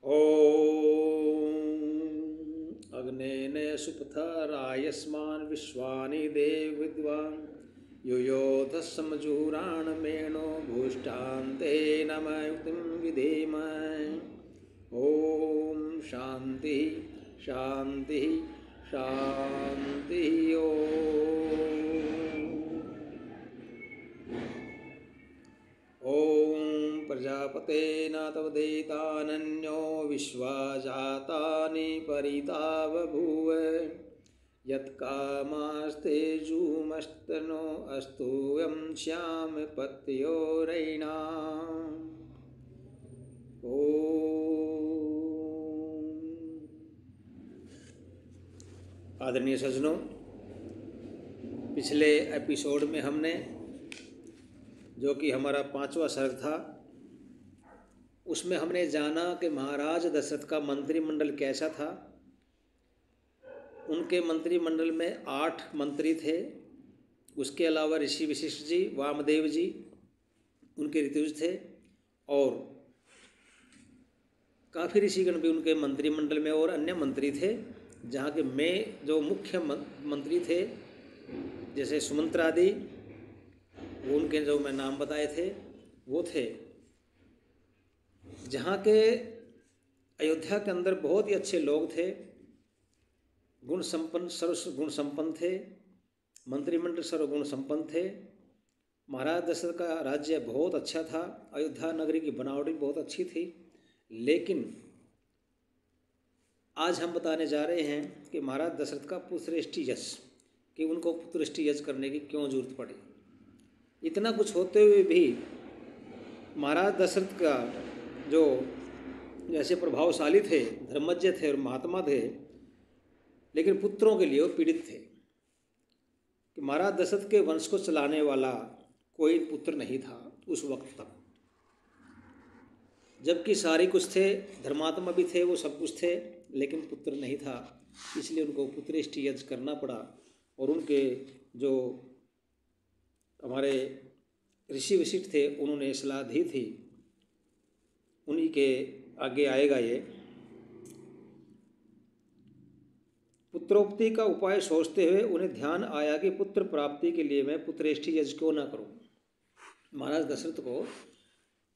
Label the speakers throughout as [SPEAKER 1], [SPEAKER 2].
[SPEAKER 1] ॐ अग्नेन सुपथा रायस्मान् विश्वानि देव विद्वान् युयोधस्समजुराणमेणो भूष्टान्ते नमयुतिं विधेम। ॐ शान्ति शान्ति शान्ति। ॐ प्रजापते न तवदेतानन्यो विश्वा जातानि परिता बभूव यत्कामास्तेजूमस्तनो अस्तु यं श्याम पत्योरैणाम्। आदरणीय सज्जनों, पिछले एपिसोड में हमने जो कि हमारा 5वां सर्ग था, उसमें हमने जाना कि महाराज दशरथ का मंत्रिमंडल कैसा था। उनके मंत्रिमंडल में 8 मंत्री थे। उसके अलावा ऋषि वशिष्ठ जी, वामदेव जी, उनके ऋतुज थे और काफ़ी ऋषिगण भी उनके मंत्रिमंडल में और अन्य मंत्री थे। जहाँ के में जो मुख्य मंत्री थे जैसे सुमंत्रादि, वो उनके जो मैं नाम बताए थे वो थे। जहाँ के अयोध्या के अंदर बहुत ही अच्छे लोग थे, गुण संपन्न, सर्व गुण संपन्न थे। मंत्रिमंडल सर्वगुण संपन्न थे। महाराज दशरथ का राज्य बहुत अच्छा था। अयोध्या नगरी की बनावट भी बहुत अच्छी थी। लेकिन आज हम बताने जा रहे हैं कि महाराज दशरथ का पुत्रष्टि यश, कि उनको पुत्रष्टि यश करने की क्यों जरूरत पड़ी। इतना कुछ होते हुए भी महाराज दशरथ का जो जैसे प्रभावशाली थे, धर्मज्ञ थे और महात्मा थे, लेकिन पुत्रों के लिए वो पीड़ित थे कि महाराज दशरथ के वंश को चलाने वाला कोई पुत्र नहीं था उस वक्त तक। जबकि सारे कुछ थे, धर्मात्मा भी थे, वो सब कुछ थे, लेकिन पुत्र नहीं था। इसलिए उनको पुत्रष्टि यज्ञ करना पड़ा। और उनके जो हमारे ऋषि वशिष्ठ थे, उन्होंने सलाह दी थी, उन्हीं के आगे आएगा ये। पुत्रोक्ति का उपाय सोचते हुए उन्हें ध्यान आया कि पुत्र प्राप्ति के लिए मैं पुत्रष्टि यज्ञ क्यों ना करूं। महाराज दशरथ को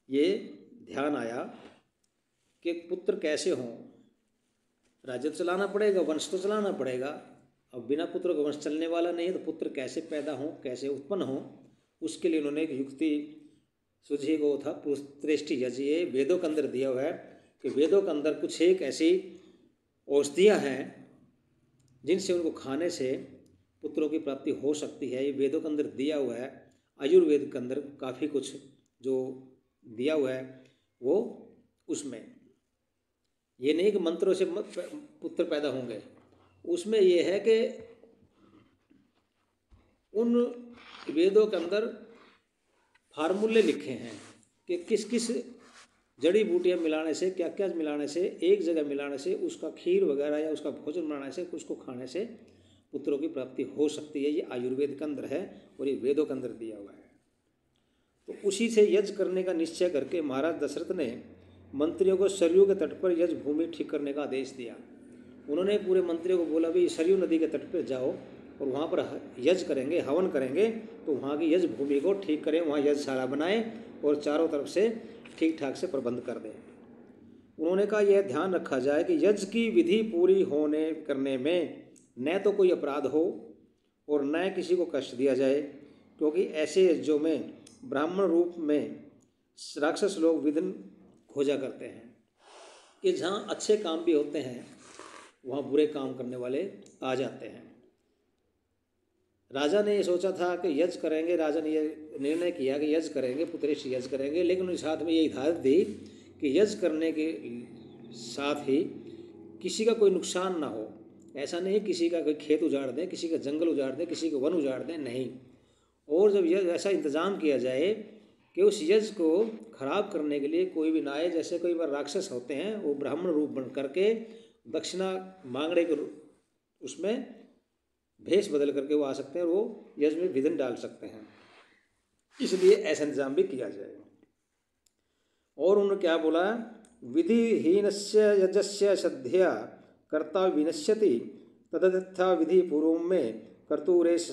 [SPEAKER 1] ये ध्यान आया कि पुत्र कैसे हों। राज्य तो चलाना पड़ेगा, वंश तो चलाना पड़ेगा। अब बिना पुत्र का वंश चलने वाला नहीं है, तो पुत्र कैसे पैदा हों, कैसे उत्पन्न हों। उसके लिए उन्होंने एक युक्ति सूझी, को था पुत्रष्टि यज्ञ। ये वेदों के अंदर दिया हुआ है कि वेदों के अंदर कुछ एक ऐसी औषधियाँ हैं जिनसे उनको खाने से पुत्रों की प्राप्ति हो सकती है। ये वेदों के अंदर दिया हुआ है। आयुर्वेद के अंदर काफ़ी कुछ जो दिया हुआ है वो उसमें ये नहीं कि मंत्रों से पुत्र पैदा होंगे। उसमें ये है कि उन वेदों के अंदर फार्मूले लिखे हैं कि किस किस जड़ी बूटियाँ मिलाने से, क्या क्या मिलाने से, एक जगह मिलाने से, उसका खीर वगैरह या उसका भोजन बनाने से, उसको खाने से पुत्रों की प्राप्ति हो सकती है। ये आयुर्वेद के अंदर है और ये वेदों के अंदर दिया हुआ है। तो उसी से यज्ञ करने का निश्चय करके महाराज दशरथ ने मंत्रियों को सरयू के तट पर यज्ञ भूमि ठीक करने का आदेश दिया। उन्होंने पूरे मंत्रियों को बोला, भाई सरयू नदी के तट पर जाओ और वहाँ पर यज्ञ करेंगे, हवन करेंगे, तो वहाँ की यज्ञ भूमि को ठीक करें, वहाँ यज्ञशाला बनाएं और चारों तरफ से ठीक ठाक से प्रबंध कर दें। उन्होंने कहा यह ध्यान रखा जाए कि यज्ञ की विधि पूरी होने करने में न तो कोई अपराध हो और न किसी को कष्ट दिया जाए, क्योंकि ऐसे यज्ञों में ब्राह्मण रूप में राक्षस लोग विघ्न खोजा करते हैं कि जहाँ अच्छे काम भी होते हैं वहाँ बुरे काम करने वाले आ जाते हैं। राजा ने ये सोचा था कि यज्ञ करेंगे, राजा ने ये निर्णय किया कि यज्ञ करेंगे, पुत्रष्टि यज्ञ करेंगे, लेकिन उनके साथ में ये हिदायत दी कि यज्ञ करने के साथ ही किसी का कोई नुकसान ना हो। ऐसा नहीं किसी का कोई खेत उजाड़ दें, किसी का जंगल उजाड़ दें, किसी का वन उजाड़ दें, नहीं। और जब यज्ञ ऐसा इंतज़ाम किया जाए कि उस यज्ञ को खराब करने के लिए कोई भी ना आए। जैसे कई बार राक्षस होते हैं, वो ब्राह्मण रूप बन करके दक्षिणा मांगने के उसमें भेष बदल करके वो आ सकते हैं और वो यज्ञ में विघ्न डाल सकते हैं। इसलिए ऐसा इंतजाम भी किया जाए। और उन्होंने क्या बोला विधिहीनस्य यजस्य श्रद्धया कर्ता विनश्यति तदथा विधि पूर्व में कर्तूरेश